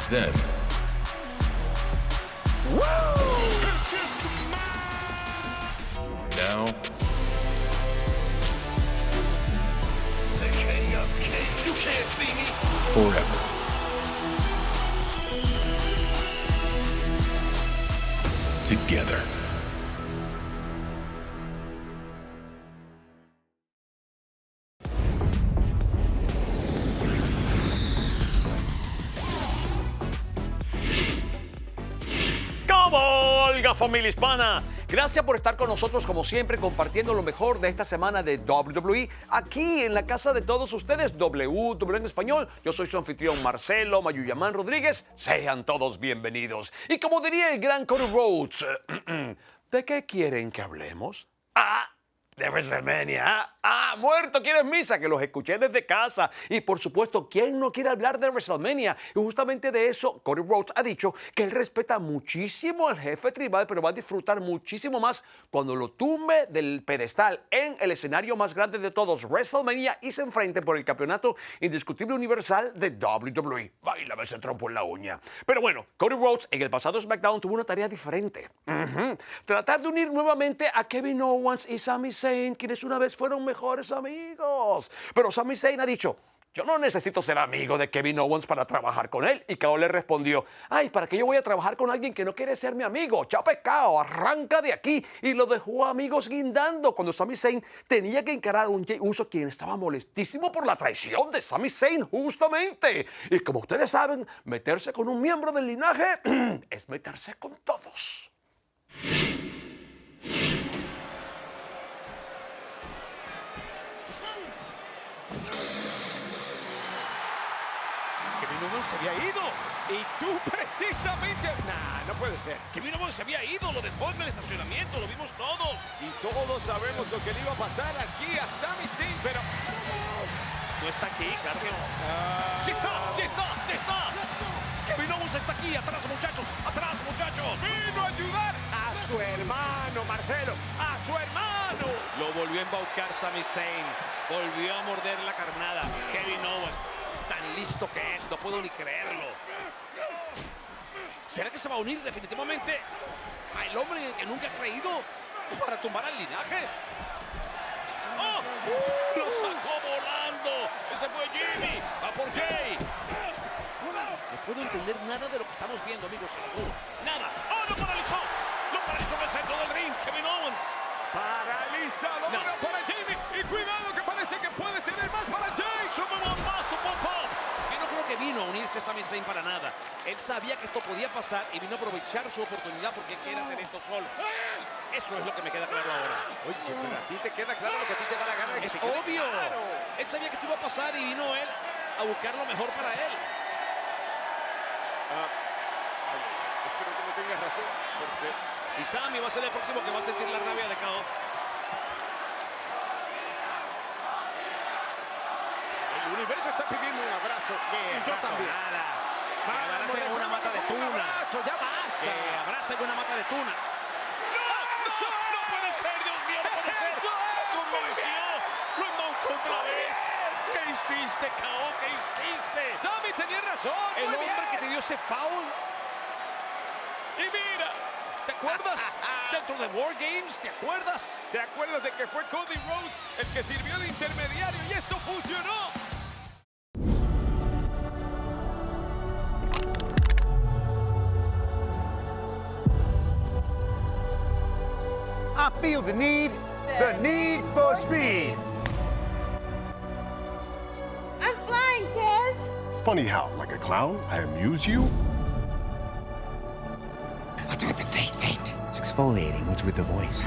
Then, now, You can't see me. forever. Together. ¡Cabalga, familia hispana! Gracias por estar con nosotros, como siempre, compartiendo lo mejor de esta semana de WWE aquí en la casa de todos ustedes, WWE en español. Yo soy su anfitrión Marcelo Mayuyamán Rodríguez. Sean todos bienvenidos. Y como diría el gran Cody Rhodes, ¿de qué quieren que hablemos? De WrestleMania. Muerto, ¿quieres misa? Que los escuché desde casa. Y por supuesto, ¿quién no quiere hablar de WrestleMania? Y justamente de eso, Cody Rhodes ha dicho que él respeta muchísimo al jefe tribal, pero va a disfrutar muchísimo más cuando lo tumbe del pedestal en el escenario más grande de todos, WrestleMania, y se enfrente por el campeonato indiscutible universal de WWE. Báilame ese trompo en la uña. Pero bueno, Cody Rhodes en el pasado SmackDown tuvo una tarea diferente. Tratar de unir nuevamente a Kevin Owens y Sami Zayn, quienes una vez fueron mejores amigos. Pero Sami Zayn ha dicho: yo no necesito ser amigo de Kevin Owens para trabajar con él. Y KO le respondió: ay, ¿para qué yo voy a trabajar con alguien que no quiere ser mi amigo? Chao pecado, arranca de aquí. Y lo dejó a amigos guindando cuando Sami Zayn tenía que encarar a un Jey Uso, quien estaba molestísimo por la traición de Sami Zayn, justamente. Y como ustedes saben, meterse con un miembro del linaje es meterse con todos. Kevin Owens se había ido. Y tú precisamente... Nah, no puede ser. Kevin Owens se había ido, lo dejó en el estacionamiento, lo vimos todos. Y todos sabemos lo que le iba a pasar aquí a Sami Zayn, pero... No está aquí, Cardio. ¡Sí está! ¡Sí está! ¡Sí está! Kevin Owens está aquí, atrás, muchachos, atrás, muchachos. Vino a ayudar a su hermano, Marcelo. ¡A su hermano! Lo volvió a embaucar Sami Zayn. Volvió a morder la carnada. Kevin Owens, tan listo que es, no puedo ni creerlo. ¿Será que se va a unir definitivamente al hombre en el que nunca ha creído para tumbar al linaje? ¡Oh! ¡Lo sacó volando! ¡Ese fue Jimmy! ¡Va por Jay! No puedo entender nada de lo que estamos viendo, amigos. ¡Nada! ¡Oh, lo paralizó! ¡Lo paralizó en el centro del ring! ¡Kevin Owens! Paralizadora No. para Jimmy. Y cuidado que parece que puede tener más para Jay. ¡Sube bombazo, pop-up! Yo no creo que vino a unirse a Sami Zayn para nada. Él sabía que esto podía pasar y vino a aprovechar su oportunidad porque quiere hacer esto solo. Eso es lo que me queda claro ahora. Oye, pero a ti te queda claro lo que a ti te da la gana de que Es te quede obvio. claro. Él sabía que esto iba a pasar y vino él a buscar lo mejor para él. Espero que no tengas razón, porque Y Sami va a ser el próximo que va a sentir la rabia de KO. el universo está pidiendo un abrazo. Y yo también. Nada. Que abracen en una mata de Un tuna. abrazo, ya basta. Que abracen una mata de tuna. ¡No! ¡No puede ser, Dios mío! ¡No puede ser! Eso ¡Lo convenció! ¡Lo embaucó otra vez! ¿Qué hiciste, KO? ¿Qué hiciste? Sami tenía razón. El muy hombre bien. que te dio ese foul. Y mira, ¿Te acuerdas? Dentro de War Games, ¿te acuerdas? ¿te acuerdas de que fue Cody Rhodes el que sirvió de intermediario y esto funcionó? I feel the need for speed. I'm flying, Tez. Funny how, like a clown, I amuse you? What's with the face paint? It's exfoliating. What's with the voice?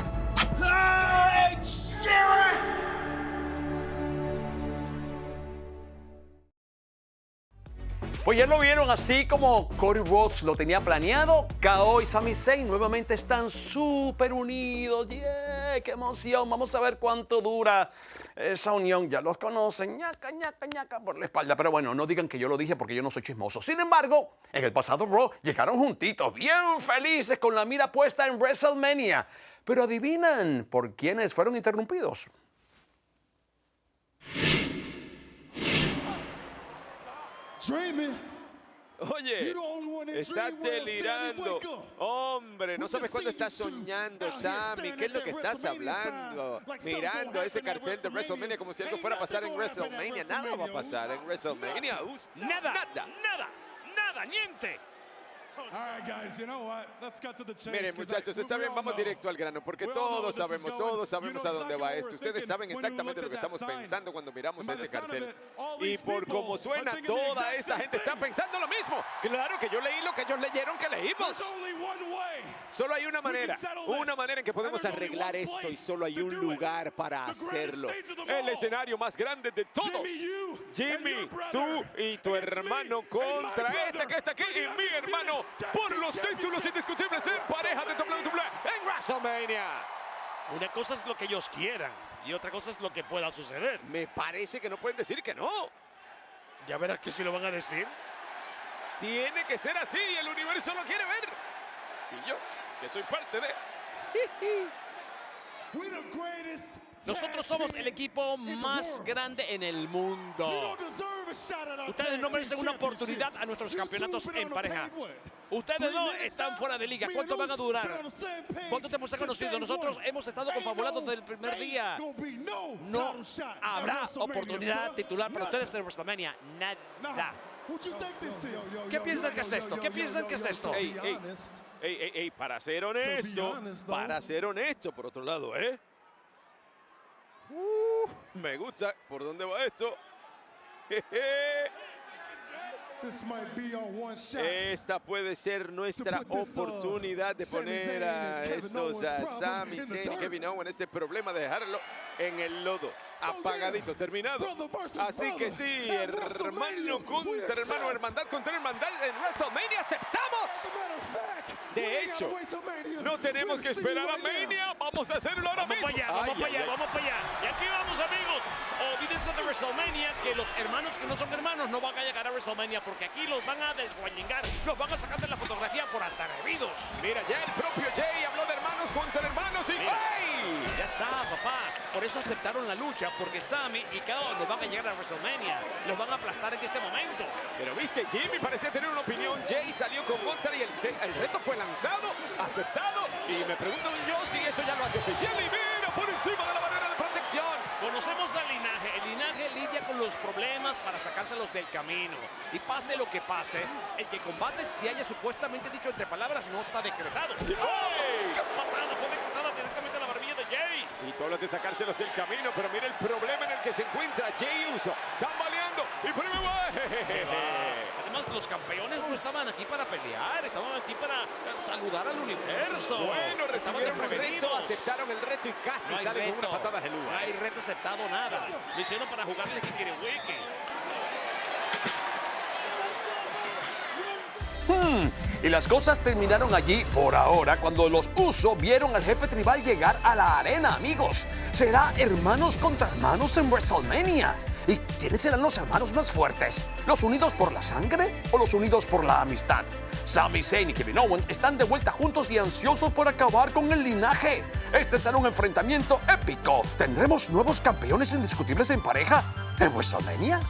Pues ya lo vieron, así como Cody Rhodes lo tenía planeado. KO y Sami Zayn nuevamente están súper unidos. ¡Yeah! ¡Qué emoción! Vamos a ver cuánto dura esa unión. Ya los conocen, ñaca, ñaca, ñaca por la espalda. Pero bueno, no digan que yo lo dije porque yo no soy chismoso. Sin embargo, en el pasado Raw llegaron juntitos, bien felices, con la mira puesta en WrestleMania. Pero adivinan por quiénes fueron interrumpidos. Dreaming Oye, está delirando. Hombre, no sabes cuándo estás soñando, Sammy. ¿Qué es lo que estás hablando? Mirando ese cartel de WrestleMania como si algo fuera a pasar en WrestleMania. Nada va a pasar en WrestleMania. Nada, niente. Miren, muchachos, está bien, vamos directo al grano, porque todos sabemos a dónde va esto. Ustedes saben exactamente lo que estamos pensando cuando miramos ese cartel. Y por cómo suena, toda esa gente está pensando lo mismo. Claro que yo leí lo que ellos leyeron que leímos. Solo hay una manera en que podemos arreglar esto y solo hay un lugar para hacerlo. El escenario más grande de todos. Jimmy, tú y tu hermano contra este que está aquí y mi hermano por los títulos indiscutibles en pareja de WWE en WrestleMania. Una cosa es lo que ellos quieran y otra cosa es lo que pueda suceder. Me parece que no pueden decir que no. Ya verás que si lo van a decir. Tiene que ser así, el universo lo quiere ver. Y yo, que soy parte de... Nosotros somos el equipo más grande en el mundo. Ustedes no merecen una oportunidad a nuestros campeonatos en pareja. Ustedes no están fuera de liga. ¿Cuánto van a durar? ¿Cuánto tiempo se ha conocido? Nosotros hemos estado confabulados desde el primer día. No habrá oportunidad titular para ustedes en WrestleMania. Nada. ¿Qué piensan que es esto? ¿Qué piensan que es esto? Ey, para ser honesto, por otro lado, ¿eh? Me gusta por dónde va esto. Esta puede ser nuestra oportunidad de poner a estos Sami Zayn y Kevin Owens este problema de dejarlo en el lodo, apagadito, terminado. Así que sí, hermano contra hermano, hermandad contra hermandad en WrestleMania aceptamos. De hecho, no tenemos que esperar a Mania, vamos a hacerlo ahora mismo. Vamos para allá. Y aquí vamos, amigos. Olvídense de WrestleMania, que los hermanos que no son hermanos no van a llegar a WrestleMania porque aquí los van a desguañingar, los van a sacar de la fotografía por atrevidos. Mira, ya el propio Jay habló de hermanos contra hermanos y ¡ay! Ya está, papá. Por eso aceptaron la lucha, porque Sammy y KO no van a llegar a WrestleMania. Los van a aplastar en este momento. Pero viste, Jimmy parecía tener una opinión. Jay salió con Gunter y el reto fue lanzado, aceptado. Y me pregunto yo si eso ya lo hace oficial. Y mira, por encima de la barrera de protección. Conocemos al linaje. El linaje lidia con los problemas para sacárselos del camino. Y pase lo que pase, el que combate, si haya supuestamente dicho entre palabras, no está decretado. ¡Ay! ¡Qué patada! Fue decretada directamente a la barbilla de Jay. Y tú hablas de sacárselos del camino, pero mira el problema en el que se encuentra Jay Uso. Tambaleando y Además, los campeones no estaban aquí para pelear, estaban aquí para saludar al universo. Bueno, recibieron el reto, aceptaron el reto y casi salen con una patada gelúa. No hay reto aceptado, nada. Lo hicieron para jugarle que quiere Wiki. Y las cosas terminaron allí por ahora cuando los Uso vieron al jefe tribal llegar a la arena, amigos. Será hermanos contra hermanos en WrestleMania. ¿Y quiénes serán los hermanos más fuertes? ¿Los unidos por la sangre o los unidos por la amistad? Sami Zayn y Kevin Owens están de vuelta juntos y ansiosos por acabar con el linaje. Este será un enfrentamiento épico. ¿Tendremos nuevos campeones indiscutibles en pareja en WrestleMania?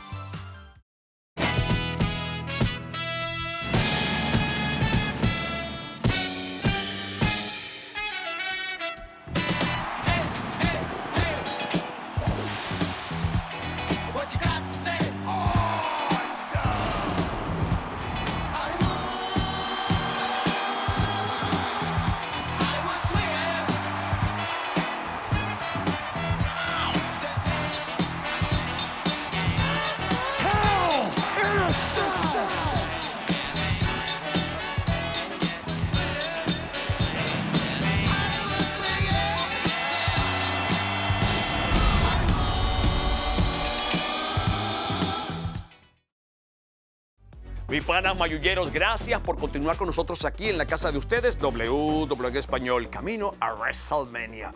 Mi panas mayulleros, gracias por continuar con nosotros aquí en la casa de ustedes, WWE Español, camino a WrestleMania.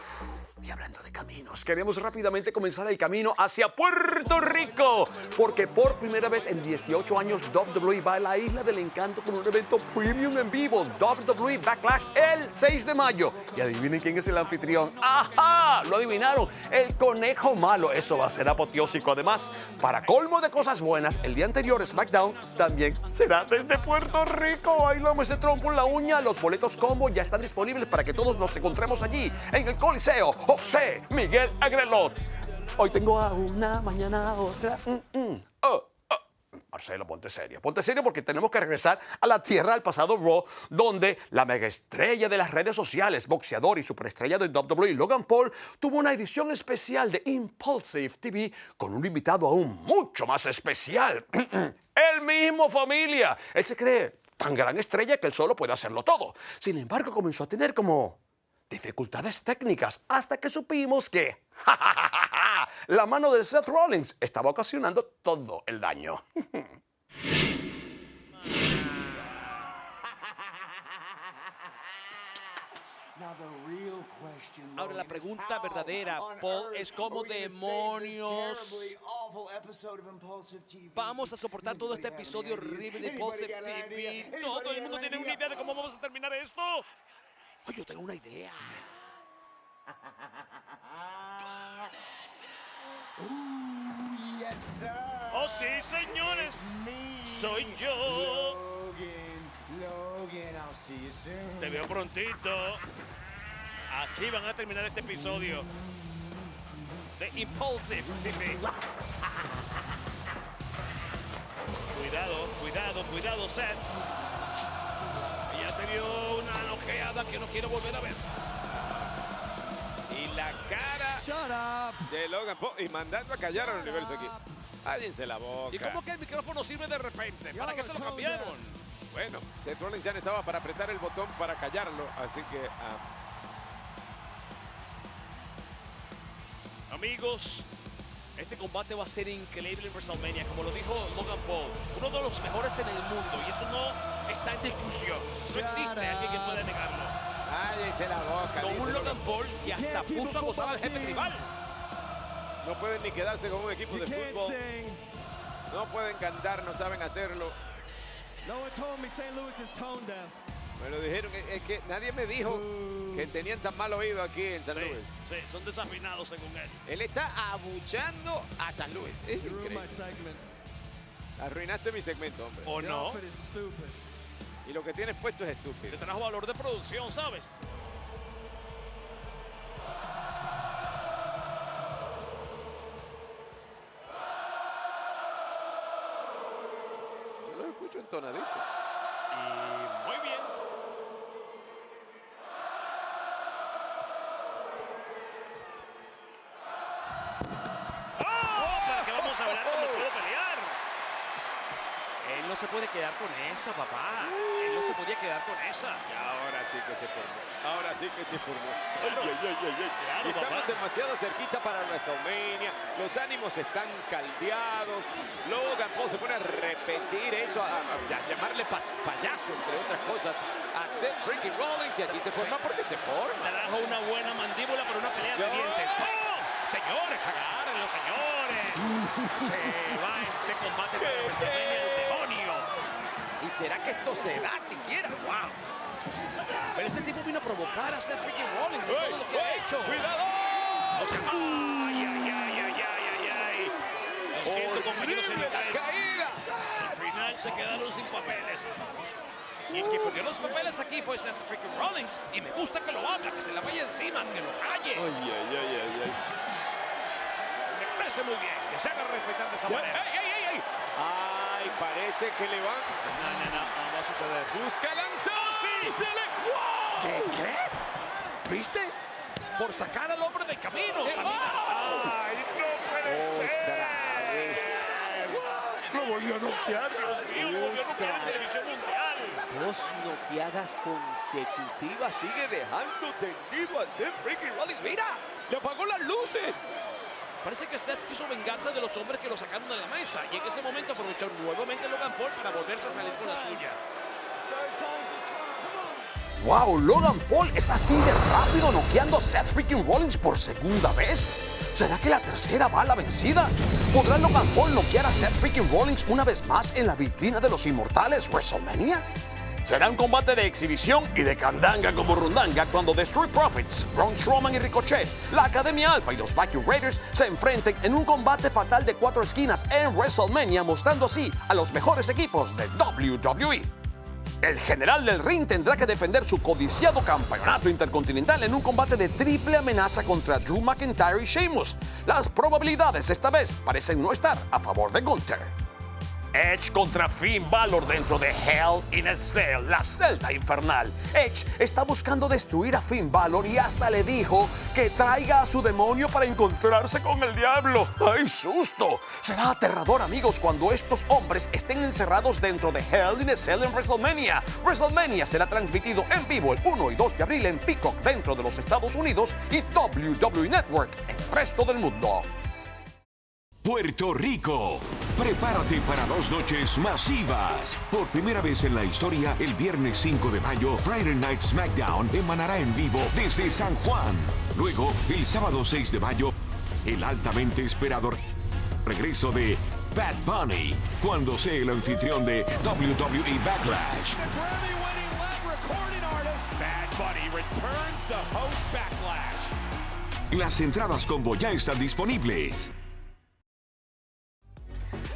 Y hablando de caminos, queremos rápidamente comenzar el camino hacia Puerto Rico, porque por primera vez en 18 años WWE va a la Isla del Encanto con un evento premium en vivo, WWE Backlash, el 6 de mayo. Y adivinen quién es el anfitrión. ¡Ajá! Lo adivinaron, el Conejo Malo. Eso va a ser apoteósico. Además, para colmo de cosas buenas, el día anterior SmackDown también será desde Puerto Rico. Bailamos ese trompo en la uña. Los boletos combo ya están disponibles para que todos nos encontremos allí en el Coliseo José Miguel Agrelot. Hoy tengo a una, mañana a otra. Marcelo, ponte serio porque tenemos que regresar a la tierra del pasado Raw, donde la mega estrella de las redes sociales, boxeador y superestrella de WWE, Logan Paul, tuvo una edición especial de Impulsive TV con un invitado aún mucho más especial. El mismo, familia. Él se cree tan gran estrella que él solo puede hacerlo todo. Sin embargo, comenzó a tener como dificultades técnicas hasta que supimos que la mano de Seth Rollins estaba ocasionando todo el daño. Ahora la pregunta verdadera, Paul, es cómo demonios vamos a soportar todo este episodio horrible de Impulsive TV. Todo el mundo tiene una idea de cómo vamos a terminar esto. Oye, yo tengo una idea. Oh, sí, señores. Soy yo. Te veo prontito. Así van a terminar este episodio de Impulsive TV. Cuidado, Seth. Ya te dio una noqueada que no quiero volver a ver. Y la cara de Logan Paul. Y mandando a callar al universo aquí. Cállense la boca. ¿Y cómo que el micrófono sirve de repente? ¿Para qué se lo cambiaron? Bueno, Seth Rollins ya no estaba para apretar el botón para callarlo. Así que... Amigos, este combate va a ser increíble en WrestleMania. Como lo dijo Logan Paul, uno de los mejores en el mundo. Y eso no está en discusión. No existe alguien que pueda negarlo. Cállense la boca. Con un Logan Paul que hasta puso a gozar al jefe tribal. No pueden ni quedarse con un equipo de fútbol. No pueden cantar, no saben hacerlo. Me lo dijeron, es que nadie me dijo que tenían tan mal oído aquí en San Luis. Sí, son desafinados según él. Él está abuchando a San Luis. Es increíble. Arruinaste mi segmento, hombre. ¿O no? Y lo que tienes puesto es estúpido. Te trajo valor de producción, ¿sabes? Yo lo escucho entonadito. Y muy bien. ¿Para qué vamos a hablar cuando puedo pelear? Él no se puede quedar con esa, papá. Él no se podía quedar con esa. Y ahora sí que se formó. Ahora sí que se formó. Claro. Claro, Y estamos papá. demasiado cerquita para WrestleMania. Los ánimos están caldeados. Logan Paul se pone a repetir eso, a llamarle payaso, entre otras cosas, a Seth freaking Rollins. Y aquí se forma porque se forma. Trajo una buena mandíbula para una pelea de dientes. ¡Oh! Señores, agárrenlo, señores. Se va este combate para WrestleMania, el demonio. ¿Y será que esto se da siquiera? ¡Wow! Pero este tipo vino a provocar a Seth freaking Rollins. Es todo lo que ha hecho. ¡Cuidado! O sea, ay. Lo siento, compañeros en ¡Horrible la inglés. caída! Al final se quedaron sin papeles. Y el que perdió los papeles aquí fue Seth freaking Rollins. Y me gusta que lo haga, que se la vaya encima, que lo calle. Ay. Me parece muy bien, que se haga respetar de esa manera. ¡Ey! Ay, parece que le van. No va a suceder. Busca lanzado. ¡Sí! ¡Se le... ¡Wow! ¿Qué? ¿Viste? Por sacar al hombre del camino. ¡Ay, no puede Otra vez. Lo volvió a noquear. Dios mío, volvió a noquear en televisión mundial. 2 noqueadas consecutivas. Sigue dejando tendido a Seth freaking Rollins. ¡Mira! ¡Le apagó las luces! Parece que Seth quiso vengarse de los hombres que lo sacaron de la mesa. Y en ese momento aprovechó nuevamente Logan Paul para volverse a salir con la suya. ¡Wow! Logan Paul es así de rápido noqueando a Seth freaking Rollins por segunda vez. ¿Será que la tercera va a la vencida? ¿Podrá Logan Paul noquear a Seth freaking Rollins una vez más en la vitrina de los inmortales WrestleMania? Será un combate de exhibición y de candanga como rundanga cuando The Street Profits, Braun Strowman y Ricochet, la Academia Alpha y los Backyard Raiders se enfrenten en un combate fatal de 4 esquinas en WrestleMania, mostrando así a los mejores equipos de WWE. El general del ring tendrá que defender su codiciado campeonato intercontinental en un combate de triple amenaza contra Drew McIntyre y Sheamus. Las probabilidades esta vez parecen no estar a favor de Gunther. Edge contra Finn Balor dentro de Hell in a Cell, la celda infernal. Edge está buscando destruir a Finn Balor y hasta le dijo que traiga a su demonio para encontrarse con el diablo. ¡Ay, susto! Será aterrador, amigos, cuando estos hombres estén encerrados dentro de Hell in a Cell en WrestleMania. WrestleMania será transmitido en vivo el 1 y 2 de abril en Peacock dentro de los Estados Unidos y WWE Network en el resto del mundo. Puerto Rico. Prepárate para 2 noches masivas. Por primera vez en la historia, el viernes 5 de mayo, Friday Night SmackDown emanará en vivo desde San Juan. Luego, el sábado 6 de mayo, el altamente esperado regreso de Bad Bunny, cuando sea el anfitrión de WWE Backlash. Las entradas combo ya están disponibles.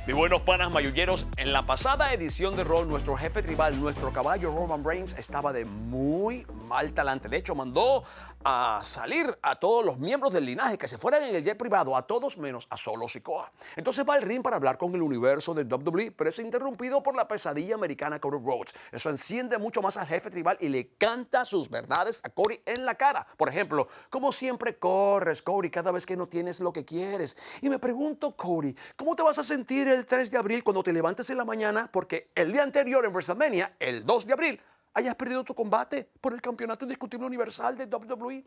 Mis buenos panas mayulleros, en la pasada edición de Raw, nuestro jefe tribal, nuestro caballo Roman Reigns, estaba de muy mal talante. De hecho, mandó a salir a todos los miembros del linaje que se fueran en el jet privado, a todos menos a Solo Sikoa. Entonces va al ring para hablar con el universo de WWE, pero es interrumpido por la pesadilla americana Cody Rhodes. Eso enciende mucho más al jefe tribal y le canta sus verdades a Cody en la cara. Por ejemplo, como siempre corres, Cody, cada vez que no tienes lo que quieres. Y me pregunto, Cody, ¿cómo te vas a sentir el 3 de abril cuando te levantes en la mañana porque el día anterior en WrestleMania, el 2 de abril, hayas perdido tu combate por el campeonato indiscutible universal de WWE?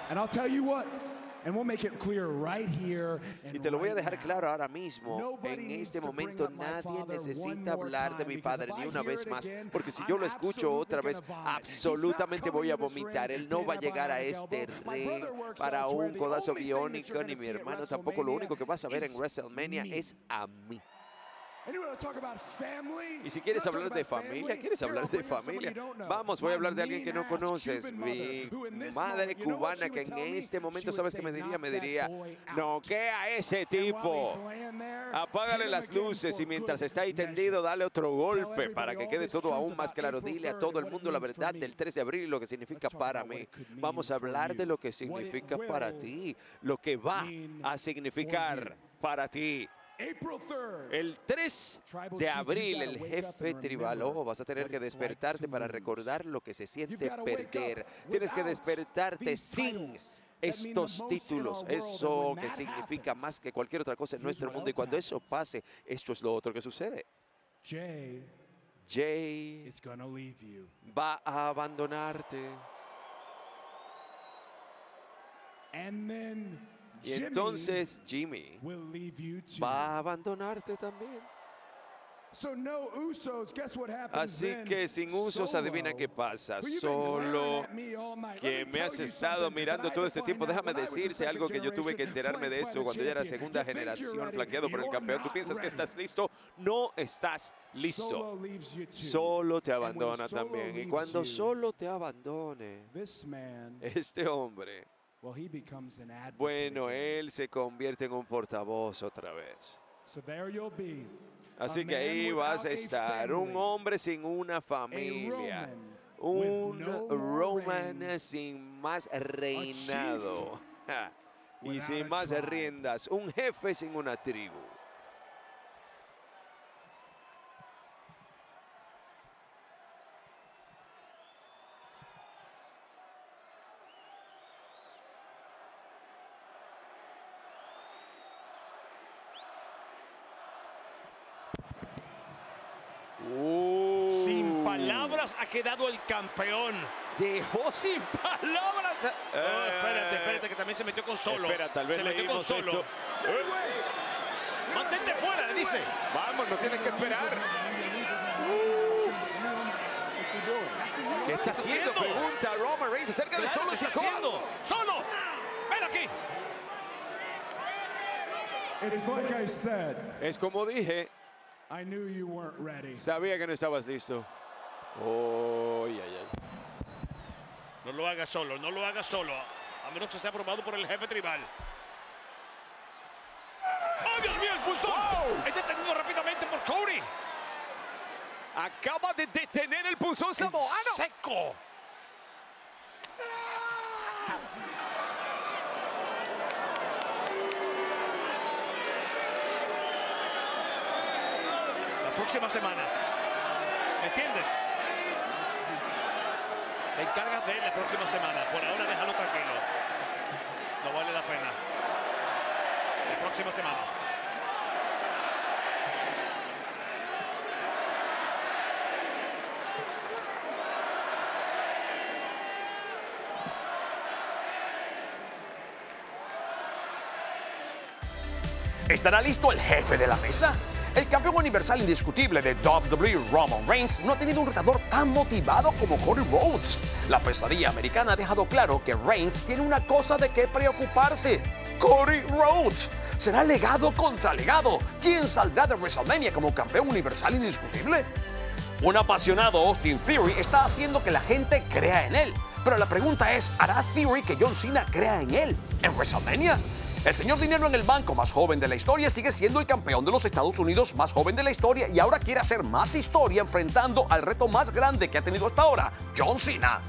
And I'll tell you what, and we'll make it clear right here. Y te lo voy a dejar claro ahora mismo. En este momento nadie necesita hablar de mi padre ni una vez más, porque si yo lo escucho otra vez, absolutamente voy a vomitar. Él no va a llegar a este ring para un codazo biónico, ni mi hermano tampoco. Lo único que vas a ver en WrestleMania es a mí. Y si quieres hablar de familia, vamos, voy a hablar de alguien que no conoces. Mi madre cubana, que en este momento, ¿sabes qué me diría? Me diría, noquea a ese tipo, apágale las luces y mientras está ahí tendido, dale otro golpe para que quede todo aún más claro. Dile a todo el mundo la verdad del 3 de abril y lo que significa para mí. Vamos a hablar de lo que significa para ti, lo que va a significar para ti. El 3 de abril, el jefe tribal, vas a tener que despertarte para recordar lo que se siente perder. Tienes que despertarte sin estos títulos, eso que significa más que cualquier otra cosa en nuestro mundo. Y cuando eso pase, esto es lo otro que sucede. Jay va a abandonarte. Y entonces Jimmy va a abandonarte también. Así que sin Usos, adivina qué pasa. Solo, que me has estado mirando todo este tiempo, déjame decirte algo que yo tuve que enterarme de esto cuando ya era segunda generación, flanqueado por el campeón. ¿Tú piensas que estás listo? No estás listo. Solo te abandona también. Y cuando Solo te abandone, este hombre, bueno, él se convierte en un portavoz otra vez. Así que ahí vas a estar, un hombre sin una familia, un Roman sin más reinado y sin más riendas, un jefe sin una tribu. Sin palabras ha quedado el campeón. Dejó sin palabras. Espérate, que también se metió con Solo. Espera, tal vez se metió con Solo. esto. Mantente fuera, le dice. Vamos, no tienes que esperar. ¿Qué está haciendo? Pregunta Roman Reigns acerca de Solo ¿Qué está Sikoa. haciendo? ¡Solo! ¡Ven aquí! It's like I said, Es como dije, I knew you weren't ready. sabía que no estabas listo. Oh, ay, ay. No lo haga solo, no lo haga solo. A menos que sea aprobado por el jefe tribal. ¡Oh, Dios mío, el pulsón! Es detenido rápidamente por Cody. Acaba de detener el punzón samoano. ¡Seco! La próxima semana. ¿Me entiendes? Te encargas de él la próxima semana. Por ahora déjalo tranquilo. No vale la pena. La próxima semana. ¿Estará listo el jefe de la mesa? El campeón universal indiscutible de WWE, Roman Reigns, no ha tenido un retador tan motivado como Cody Rhodes. La pesadilla americana ha dejado claro que Reigns tiene una cosa de qué preocuparse: Cody Rhodes. ¿Será legado contra legado? ¿Quién saldrá de WrestleMania como campeón universal indiscutible? Un apasionado Austin Theory está haciendo que la gente crea en él. Pero la pregunta es, ¿hará Theory que John Cena crea en él en WrestleMania? El señor Dinero en el Banco más joven de la historia sigue siendo el campeón de los Estados Unidos más joven de la historia y ahora quiere hacer más historia enfrentando al reto más grande que ha tenido hasta ahora, John Cena.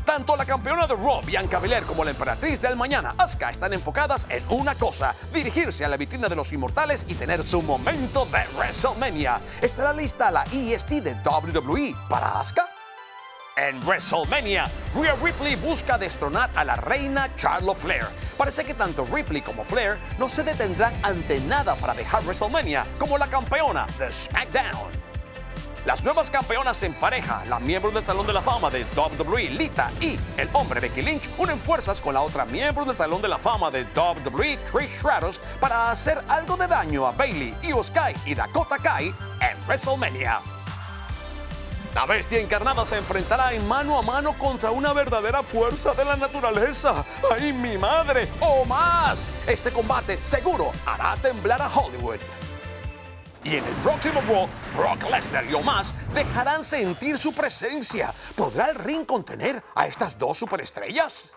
Tanto la campeona de Raw, Bianca Belair, como la emperatriz del mañana, Asuka, están enfocadas en una cosa: dirigirse a la vitrina de los inmortales y tener su momento de WrestleMania. ¿Estará lista la EST de WWE para Asuka? En WrestleMania, Rhea Ripley busca destronar a la reina Charlotte Flair. Parece que tanto Ripley como Flair no se detendrán ante nada para dejar WrestleMania como la campeona de SmackDown. Las nuevas campeonas en pareja, la miembro del Salón de la Fama de WWE, Lita, y el hombre Becky Lynch, unen fuerzas con la otra miembro del Salón de la Fama de WWE, Trish Stratus, para hacer algo de daño a Bayley, Io Sky y Dakota Kai en WrestleMania. La bestia encarnada se enfrentará en mano a mano contra una verdadera fuerza de la naturaleza. ¡Ay, mi madre! ¡O más! Este combate seguro hará temblar a Hollywood. Y en el próximo Raw, Brock Lesnar y Omos dejarán sentir su presencia. ¿Podrá el ring contener a estas dos superestrellas?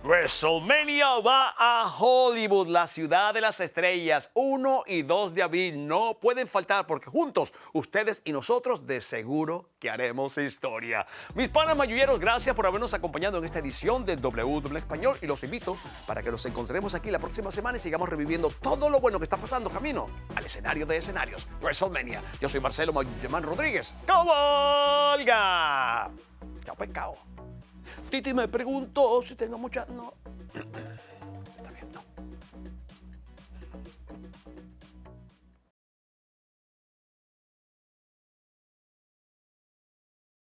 WrestleMania va a Hollywood, la ciudad de las estrellas. 1 y 2 de abril no pueden faltar porque juntos, ustedes y nosotros, de seguro que haremos historia. Mis panas mayulleros, gracias por habernos acompañado en esta edición de WWE Español y los invito para que nos encontremos aquí la próxima semana y sigamos reviviendo todo lo bueno que está pasando camino al escenario de escenarios, WrestleMania. Yo soy Marcelo Mayullemán Rodríguez. ¡Cabalga! Chao, pescado. Titi me preguntó si tengo mucha... No.